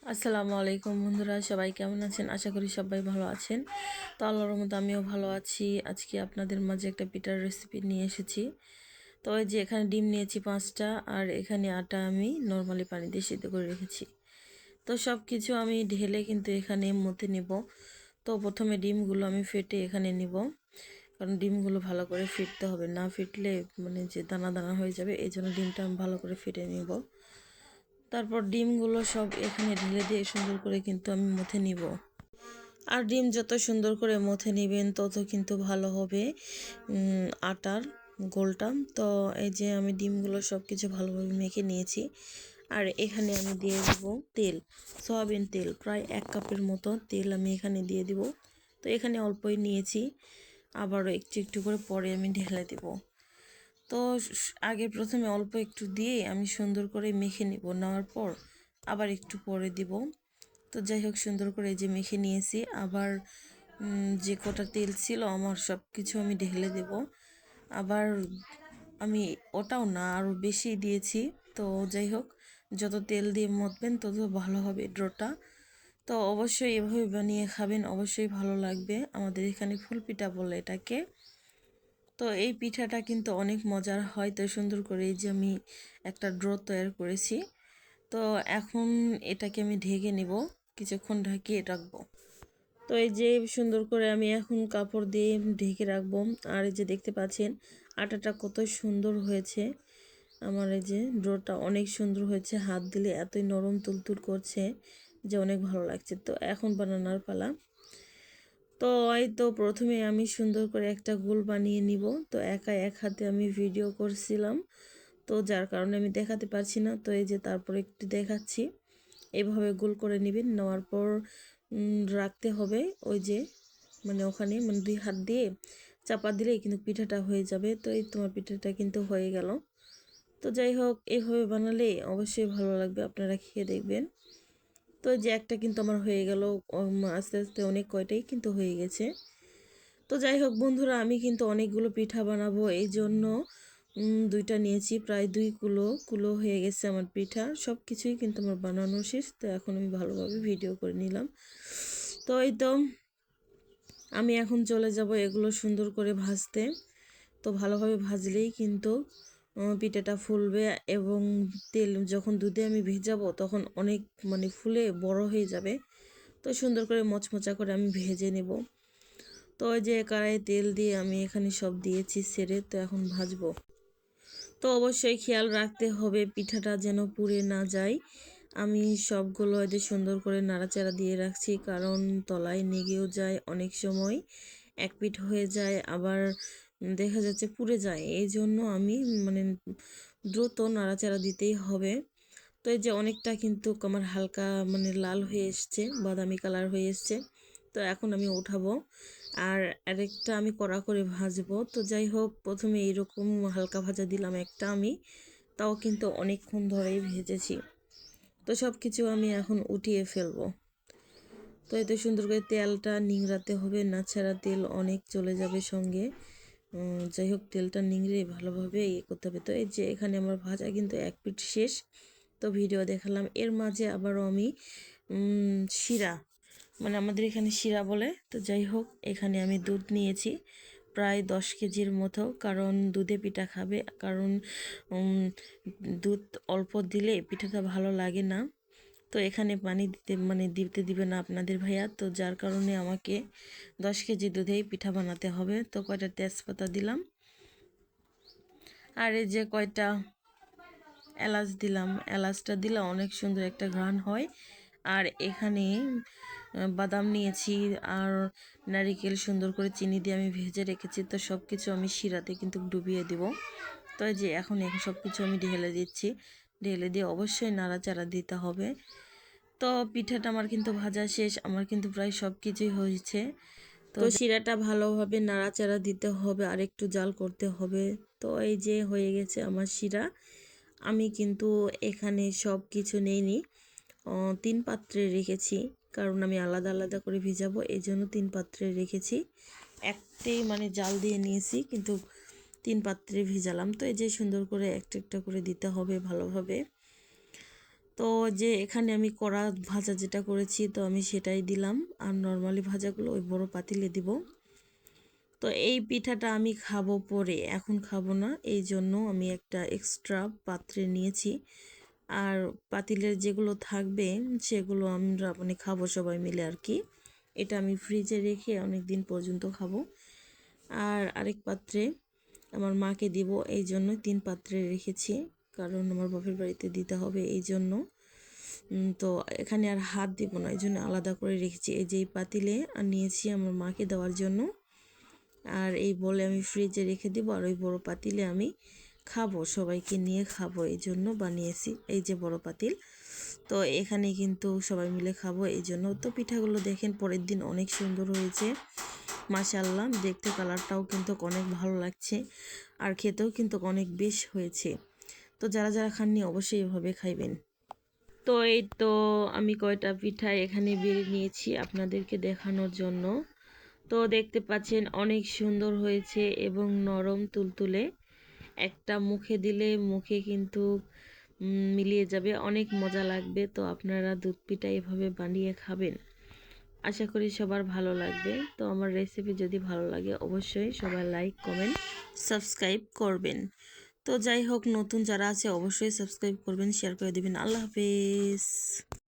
আসসালামু আলাইকুম বন্ধুরা, সবাই কেমন আছেন? আশা করি সবাই ভালো আছেন। তো আল্লাহর রহমতে আমিও ভালো আছি। আজকে আপনাদের মাঝে একটা পিঠার রেসিপি নিয়ে এসেছি। তো এই যে এখানে ডিম নিয়েছি 5টা, আর এখানে আটা আমি নর্মালি পানি দিয়ে সিদ্ধ করে রেখেছি। তো সব কিছু আমি ঢেলে কিন্তু এখানে মধ্যে নিব। তো প্রথমে ডিমগুলো আমি ফেটে এখানে নিব, কারণ ডিমগুলো ভালো করে ফিটতে হবে, না ফিটলে মানে যে দানা দানা হয়ে যাবে, এই জন্য ডিমটা আমি ভালো করে ফেটে নিব। তারপর ডিমগুলো সব এখানে ঢেলে দিয়ে সুন্দর করে কিন্তু আমি মথে নিব। আর ডিম যত সুন্দর করে মথে নেবেন তত কিন্তু ভালো হবে আটার গোলটা। তো এই যে আমি ডিমগুলো সব কিছু ভালোভাবে মেখে নিয়েছি। আর এখানে আমি দিয়ে দেব তেল, সয়াবিন তেল, প্রায় 1 কাপের মতো তেল আমি এখানে দিয়ে দিব। তো এখানে অল্পই নিয়েছি, আবারও একটু একটু করে পরে আমি ঢেলে দেব। তো আগে প্রথমে অল্প একটু দিয়ে আমি সুন্দর করে মেখে নিব, নেওয়ার পর আবার একটু পরে দিব। তো যাই হোক, সুন্দর করে এই যে মেখে নিয়েছি। আবার যে কটা তেল ছিল আমার সব কিছু আমি ঢেলে দেব। আবার আমি ওটাও না, আরও বেশি দিয়েছি। তো যাই হোক, যত তেল দিয়ে মতবেন তত ভালো হবে ডোটা। তো অবশ্যই এভাবে বানিয়ে খাবেন, অবশ্যই ভালো লাগবে। আমাদের এখানে ফুল পিঠা বলে এটাকে। তো এই পিঠাটা কিন্তু অনেক মজার হয়। তো সুন্দর করে এই যে আমি একটা ড্রো তৈরি করেছি। তো এখন এটাকে আমি ঢেকে নিব, কিছুক্ষণ ঢাকিয়ে রাখবো। তো এই যে সুন্দর করে আমি এখন কাপড় দিয়ে ঢেকে রাখবো। আর এই যে দেখতে পাচ্ছেন আটাটা কত সুন্দর হয়েছে। আমার এই যে ডোটা অনেক সুন্দর হয়েছে, হাত দিলে এতই নরম তুলতুল করছে যে অনেক ভালো লাগছে। তো এখন বানানোর পালা। তো এই তো প্রথমে আমি সুন্দর করে একটা গোল বানিয়ে নিব। তো একা এক হাতে আমি ভিডিও করছিলাম, তো যার কারণে আমি দেখাতে পারছি না। তো এই যে তারপরে একটু দেখাচ্ছি, এভাবে গোল করে নেবেন। নেওয়ার পর রাখতে হবে ওই যে মানে ওখানে, মানে 2 হাত দিয়ে চাপা দিলেই কিন্তু পিঠাটা হয়ে যাবে। তো এই তোমার পিঠাটা কিন্তু হয়ে গেল। তো যাই হোক, এভাবে বানালে অবশ্যই ভালো লাগবে, আপনারা খেয়ে দেখবেন। তো যে একটা কিন্তু আমার হয়ে গেল, আস্তে আস্তে অনেক কয়টাই কিন্তু হয়ে গেছে। তো যাই হোক বন্ধুরা, আমি কিন্তু অনেকগুলো পিঠা বানাবো, এই জন্য 2টা নিয়েছি, প্রায় 2 কিলো কিলো হয়ে গেছে আমার পিঠা। সব কিছুই কিন্তু আমার বানানো শেষ। তো এখন আমি ভালোভাবে ভিডিও করে নিলাম। তো এই তো আমি এখন চলে যাব এগুলো সুন্দর করে ভাজতে। তো ভালোভাবে ভাজলেই কিন্তু পিঠাটা ফুলবে, এবং তেল যখন দুধে আমি ভেজাবো তখন অনেক মানে ফুলে বড় হয়ে যাবে। তো সুন্দর করে মচমচা করে আমি ভেজে নেব। তো ওই যে কড়াইয়ে তেল দিয়ে আমি এখানে সব দিয়েছি ছেড়ে, তো এখন ভাজবো। তো অবশ্যই খেয়াল রাখতে হবে পিঠাটা যেন পুড়ে না যায়। আমি সবগুলো এই যে সুন্দর করে নাড়াচাড়া দিয়ে রাখছি, কারণ তলায় লেগেও যায় অনেক সময়, এক পিঠ হয়ে যায়, আবার দেখা যাচ্ছে পুড়ে যায়। এই জন্য আমি মানে দ্রুত নাড়াচাড়া দিতেই হবে। তো এই যে অনেকটা কিন্তু আমার হালকা মানে লাল হয়ে এসছে, বাদামি কালার হয়ে এসছে। তো এখন আমি উঠাবো, আর আরেকটা আমি কড়া করে ভাজবো। তো যাই হোক, প্রথমে এইরকম হালকা ভাজা দিলাম একটা আমি, তাও কিন্তু অনেকক্ষণ ধরেই ভেজেছি। তো সব কিছু আমি এখন উঠিয়ে ফেলবো। তো এত সুন্দর করে তেলটা নিংড়াতে হবে, না ছাড়া তেল অনেক চলে যাবে সঙ্গে। যাই হোক, তেলটা নিংড়ে ভালোভাবে ইয়ে করতে হবে। তো এই যে এখানে আমার ভাজা কিন্তু 1 পিঠ শেষ। তো ভিডিও দেখালাম, এর মাঝে আবারও আমি শিরা, মানে আমাদের এখানে শিরা বলে। তো যাই হোক, এখানে আমি দুধ নিয়েছি প্রায় 10 কেজির মতো, কারণ দুধে পিঠা খাবে, কারণ দুধ অল্প দিলে পিঠাটা ভালো লাগে না। তো এখানে পানি দিতে মানে দিতে দিবে না আপনাদের ভাইয়া, তো যার কারণে আমাকে 10 কেজি দুধেই পিঠা বানাতে হবে। তো কয়টা তেজপাতা দিলাম, আর এই যে কয়টা এলাচ দিলাম। এলাচটা দিলে অনেক সুন্দর একটা ঘ্রাণ হয়। আর এখানে বাদাম নিয়েছি, আর নারিকেল সুন্দর করে চিনি দিয়ে আমি ভেজে রেখেছি। তো সব কিছু আমি শিরাতে কিন্তু ডুবিয়ে দিব। তো এই যে এখন সব কিছু আমি ঢেলে দিচ্ছি, ঢেলে দিয়ে অবশ্যই নাড়াচাড়া দিতে হবে। তো পিঠাটা আমার কিন্তু ভাজা শেষ, আমার কিন্তু প্রায় সব কিছুই হয়েছে। তো শিরাটা ভালোভাবে নাড়াচাড়া দিতে হবে, আর একটু জাল করতে হবে। তো এই যে হয়ে গেছে আমার শিরা। আমি কিন্তু এখানে সব কিছু নেইনি, 3 পাত্রে রেখেছি, কারণ আমি আলাদা আলাদা করে ভিজাবো, এই জন্য 3 পাত্রে রেখেছি। একটাই মানে জাল দিয়ে নিয়েছি, কিন্তু 3 পাত্রে ভিজালাম। তো এই যে সুন্দর করে একটা একটা করে দিতে হবে ভালোভাবে। তো যে এখানে আমি কড়া ভাজা যেটা করেছি তো আমি সেটাই দিলাম, আর নর্মালি ভাজাগুলো ওই বড় পাতিলে দিব। তো এই পিঠাটা আমি খাবো পরে, এখন খাবো না, এই জন্য আমি একটা এক্সট্রা পাত্রে নিয়েছি। আর পাতিলের যেগুলো থাকবে সেগুলো আমরা মানে খাবো সবাই মিলে আর কি। এটা আমি ফ্রিজে রেখে অনেক দিন পর্যন্ত খাবো। আর আরেক পাত্রে আমার মাকে দিব, এই জন্য 3 পাত্রে রেখেছি, কারণ আমার বাপের বাড়িতে দিতে হবে এই জন্য। তো এখানে আর হাত দিব না, এই জন্য আলাদা করে রেখেছি। এই যে এই পাতিলে আর নিয়েছি আমার মাকে দেওয়ার জন্য, আর এই বলে আমি ফ্রিজে রেখে দিব। আর ওই বড় পাতিলে আমি খাবো, সবাইকে নিয়ে খাবো এই জন্য বানিয়েছি এই যে বড় পাতিল। তো এখানে কিন্তু সবাই মিলে খাবো এই জন্য। তো পিঠাগুলো দেখেন পরের দিন অনেক সুন্দর হয়েছে, মাশাআল্লাহ। দেখতে কালারটাও কিন্তু অনেক ভালো লাগছে, আর খেতেও কিন্তু অনেক বেশ হয়েছে। তো যারা যারা খাননি অবশ্যই এভাবে খাইবেন। তো এই তো আমি কয়টা পিঠা এখানে বেড়ে নিয়েছি আপনাদেরকে দেখানোর জন্য। তো দেখতে পাচ্ছেন অনেক সুন্দর হয়েছে এবং নরম তুলতুলে। একটা মুখে দিলে মুখে কিন্তু মিলিয়ে যাবে, অনেক মজা লাগবে। তো আপনারা দুধ পিঠা এভাবে বানিয়ে খাবেন, আশা করি সবার ভালো লাগবে। তো আমার রেসিপি যদি ভালো লাগে অবশ্যই সবাই লাইক কমেন্ট সাবস্ক্রাইব করবেন। তো যাই হোক, নতুন যারা আছে অবশ্যই সাবস্ক্রাইব করবেন, শেয়ার করে দিবেন। আল্লাহ হাফেজ।